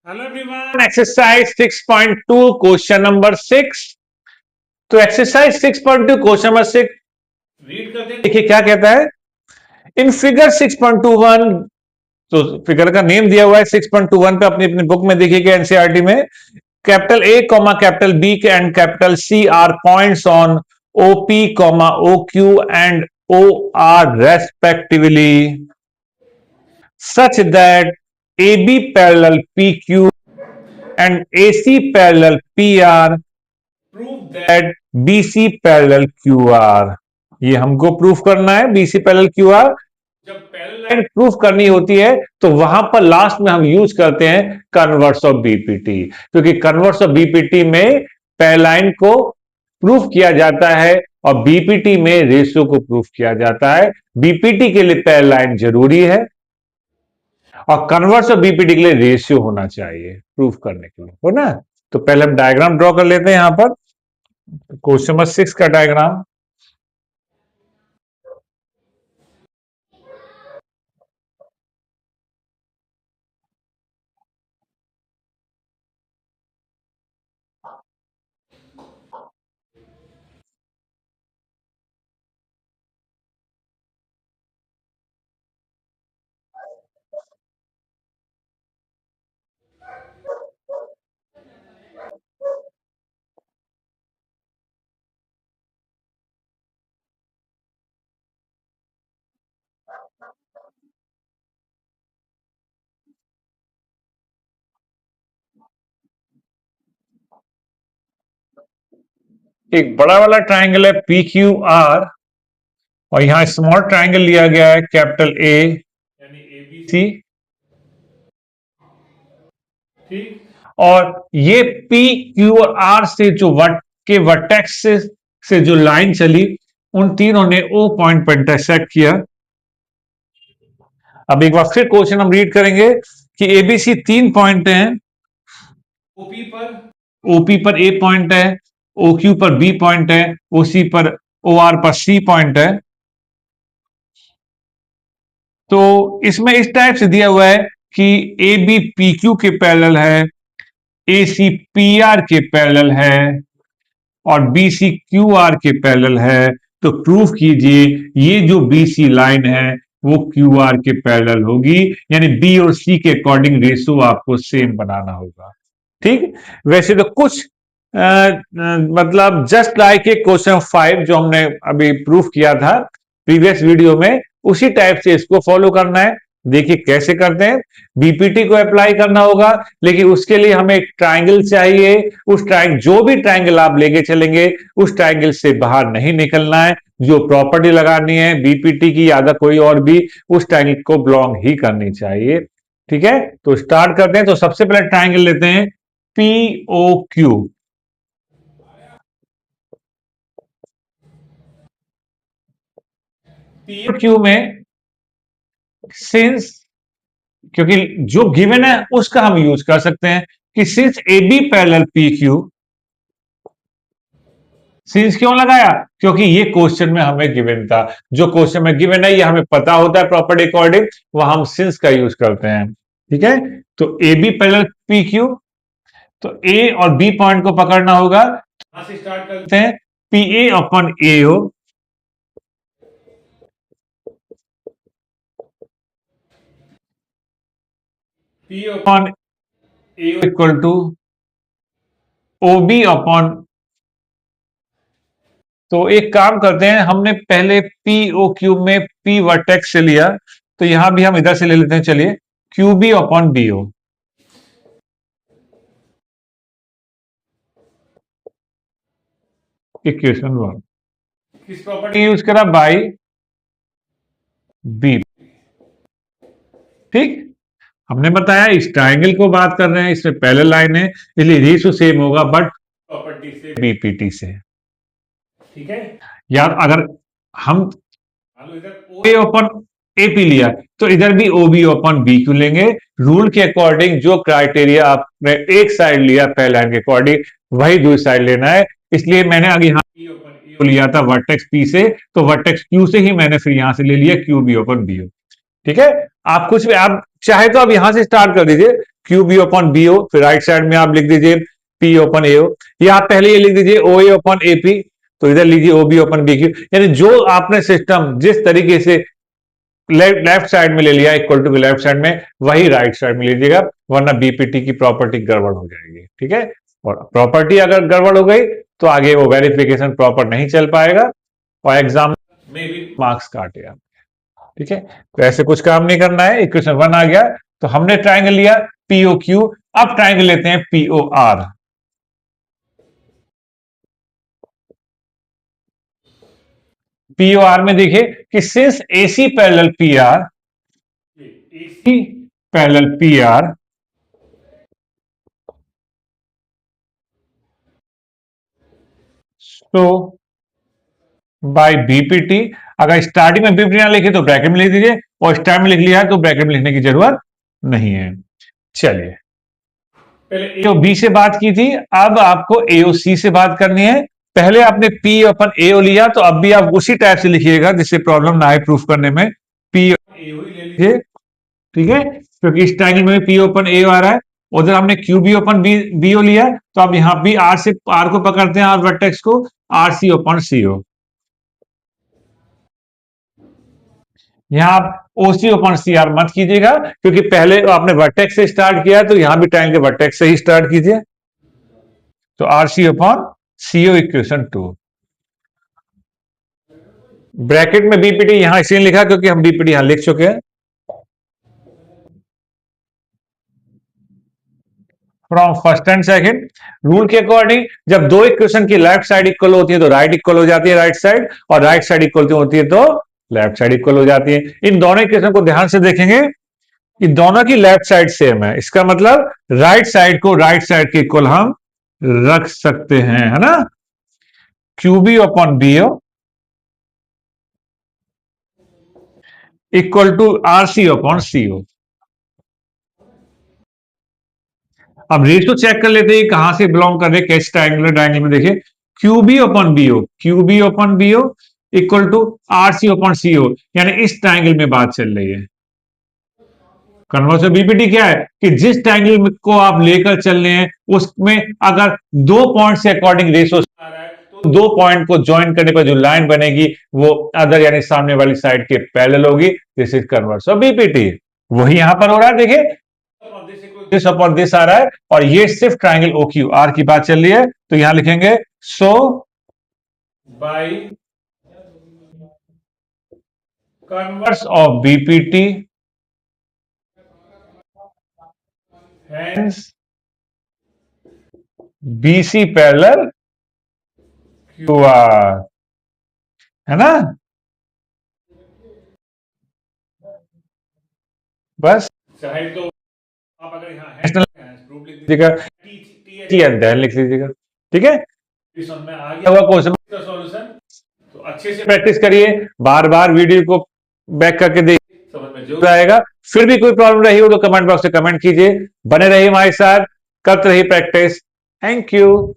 Hello everyone, exercise 6.2 question number 6। तो exercise 6.2 question number 6 read करते हैं। देखिए क्या कहता है। इन फिगर 6.21, तो फिगर का नेम दिया हुआ है 6.21 पे, अपनी अपनी बुक में देखिएगा एनसीईआरटी में। Capital A comma capital B and capital C are points on OP comma O Q and O R respectively such that AB parallel PQ and AC parallel PR prove that BC parallel QR। ये हमको proof करना है BC parallel QR। जब parallel line proof करनी होती है तो वहां पर लास्ट में हम यूज करते हैं कन्वर्स ऑफ बीपीटी, क्योंकि कन्वर्स ऑफ बीपीटी में पैरेलल लाइन को प्रूफ किया जाता है और बीपीटी में रेशियो को प्रूफ किया जाता है। बीपीटी के लिए पैरेलल लाइन जरूरी है और कन्वर्स ऑफ बीपीटी के लिए रेशियो होना चाहिए प्रूफ करने के लिए, हो ना। तो पहले हम डायग्राम ड्रॉ कर लेते हैं यहां पर। क्वेश्चन नंबर 6 का डायग्राम। एक बड़ा वाला ट्राइंगल है पी क्यू आर और यहां स्मॉल ट्राइंगल लिया गया है कैपिटल ए यानी ए बी सी, ठीक। और ये पी क्यू और आर से जो वर्टेक्स से जो लाइन चली, उन तीनों ने ओ पॉइंट पर इंटरसेक्ट किया। अब एक बार फिर क्वेश्चन हम रीड करेंगे कि एबीसी 3 पॉइंट हैं। ओपी पर ए पॉइंट है, ओक्यू पर बी पॉइंट है, ओसी पर ओ आर पर सी पॉइंट है। तो इसमें इस टाइप से दिया हुआ है कि ए बी पी क्यू के पैरेलल है, ए सी पी आर के पैरेलल है और बी सी क्यू आर के पैरेलल है। तो प्रूफ कीजिए ये जो बी सी लाइन है वो क्यू आर के पैरेलल होगी, यानी बी और सी के अकॉर्डिंग रेशियो आपको सेम बनाना होगा, ठीक। वैसे तो कुछ मतलब जस्ट लाइक ए क्वेश्चन 5 जो हमने अभी प्रूफ किया था प्रीवियस वीडियो में, उसी टाइप से इसको फॉलो करना है। देखिए कैसे करते हैं। बीपीटी को अप्लाई करना होगा, लेकिन उसके लिए हमें एक ट्राइंगल चाहिए। उस ट्राइंगल, जो भी ट्राइंगल आप लेके चलेंगे उस ट्राइंगल से बाहर नहीं निकलना है। जो प्रॉपर्टी लगानी है बीपीटी की या कोई और भी, उस ट्राइंगल को बिलोंग ही करनी चाहिए, ठीक है। तो स्टार्ट करते हैं। तो सबसे पहले ट्राइंगल लेते हैं पीओक्यू। पीओक्यू में सिंस, क्योंकि जो गिवन है उसका हम यूज कर सकते हैं कि since A B parallel P Q. Since क्यों लगाया? क्योंकि ये क्वेश्चन में हमें गिवन था। जो क्वेश्चन में गिवन है ये हमें पता होता है प्रॉपर्टी अकॉर्डिंग, वह हम सिंस का यूज करते हैं, ठीक है। तो A B parallel P Q, तो ए और बी पॉइंट को पकड़ना होगा। यहां से स्टार्ट करते हैं। पी ए अपॉन ए हो, P upon A equal to O B upon. तो एक काम करते हैं, हमने पहले पी ओ क्यूब में पी वर्टेक्स से लिया, तो यहां भी हम इधर से ले लेते हैं। चलिए Q B upon B O, equation 1। किस प्रॉपर्टी यूज करा? बाई बी, ठीक। हमने बताया इस ट्राइंगल को बात कर रहे हैं, इसमें पैरेलल लाइन है इसलिए रेशियो सेम होगा, बट प्रॉपर्टी से बीपीटी से, ठीक है। यार अगर हम ओ ए ओपन ए पी लिया तो इधर भी O B upon B Q लेंगे। रूल के अकॉर्डिंग जो क्राइटेरिया आपने एक साइड लिया पहले लाइन के अकॉर्डिंग, वही दूसरी साइड लेना है। इसलिए मैंने आगे यहां पी ओपन ए लिया था वर्टेक्स पी से, तो वर्टेक्स क्यू से ही मैंने फिर यहां से ले लिया क्यू बी ओपन बी। ठीक है, आप कुछ भी आप चाहे तो आप यहां से स्टार्ट कर दीजिए, Q B upon B O, फिर राइट साइड में आप लिख दीजिए पी ओपन ए ओ, या आप पहले ये लिख दीजिए ओ ए ओपन ए पी, तो इधर लीजिए O B upon B Q, यानी जो आपने सिस्टम जिस तरीके से लेफ्ट साइड में ले लिया इक्वल टू लेफ्ट साइड में, वही राइट साइड में लीजिएगा, वरना बीपीटी की प्रॉपर्टी गड़बड़ हो जाएगी। ठीक है, और प्रॉपर्टी अगर गड़बड़ हो गई तो आगे वो वेरिफिकेशन प्रॉपर नहीं चल पाएगा और एग्जाम में भी मार्क्स काटेगा। ठीक है, तो ऐसे कुछ काम नहीं करना है। इक्वेशन 1 आ गया, तो हमने ट्राइंगल लिया पीओ क्यू, अब ट्राइंगल लेते हैं पीओ आर। पीओ आर में देखिए कि since AC parallel P R, AC parallel P R, तो बाय बीपीटी, अगर स्टार्टिंग में बीपीटी ना लिखे तो ब्रैकेट में लिख दीजिए, और स्टार्ट में लिख लिया है तो ब्रैकेट में लिखने की जरूरत नहीं है। चलिए, पहले एओ बी से बात की थी, अब आपको एओ सी से बात करनी है। पहले आपने पी अपन एओ लिया, तो अब भी आप उसी टाइप से लिखिएगा जिससे प्रॉब्लम ना आए प्रूफ करने में, पी एओ ही ले लीजिए। ठीक है, क्योंकि इस ट्रायंगल में पी ओपन एओ आ रहा है, उधर हमने क्यू बी ओपन बीओ लिया, तो अब यहां भी आर से आर को पकड़ते हैं, आर वर्टेक्स को, आर सी ओपन सीओ। यहां आप ओसी ओपन सी आर मत कीजिएगा, क्योंकि पहले आपने वर्टेक्स से स्टार्ट किया, तो यहां भी ट्रायंगल वर्टेक्स से ही स्टार्ट कीजिए। तो R C upon C O equation 2, bracket में बीपीटी यहां इसलिए लिखा क्योंकि हम बीपीटी यहां लिख चुके हैं। From first and second, rule के अकॉर्डिंग जब दो इक्वेशन की लेफ्ट साइड इक्वल होती है तो राइट इक्वल हो जाती है राइट साइड, और राइट साइड इक्वल होती है तो लेफ्ट साइड इक्वल हो जाती है। इन दोनों इक्वेशन को ध्यान से देखेंगे कि दोनों की लेफ्ट साइड सेम है, इसका मतलब राइट साइड को राइट साइड के इक्वल हम रख सकते हैं, है ना। Q B upon B O equal to R C upon C O. अब रेशियो चेक कर लेते हैं कहां से बिलोंग कर रहे, कैसे ट्रायंगुलर ट्रायंगल में देखिए, Q B upon B O, Q B upon B O equal to R C upon C O, यानी इस ट्रायंगल में बात चल रही है। कन्वर्स ऑफ बीपीटी क्या है कि जिस ट्रायंगल को आप लेकर चल रहे हैं उसमें अगर दो पॉइंट से अकॉर्डिंग रेशियो आ रहा है, तो दो पॉइंट को ज्वाइन करने पर जो लाइन बनेगी वो अदर यानी सामने वाली साइड के पैरेलल होगी। This is converse of BPT. वही यहां पर हो रहा है, देखिए दिस अपॉन दिस आ रहा है, और ये सिर्फ ट्रायंगल ओ क्यू आर की बात चल रही है, तो यहां लिखेंगे so by converse of BPT hence BC parallel QR, है ना। बस चाहे तो आप अगर यहाँ प्रूफ लिख दीजिएगा, टी अध्ययन लिख लीजिएगा। ठीक है, समझ में आ गया होगा क्वेश्चन का सॉल्यूशन, तो अच्छे से प्रैक्टिस करिए, बार बार वीडियो को बैक करके देखिए, समझ में जरूर आएगा। फिर भी कोई प्रॉब्लम रही हो तो कमेंट बॉक्स में कमेंट कीजिए, बने रहिए हमारे साथ, करते रहिए प्रैक्टिस। Thank you.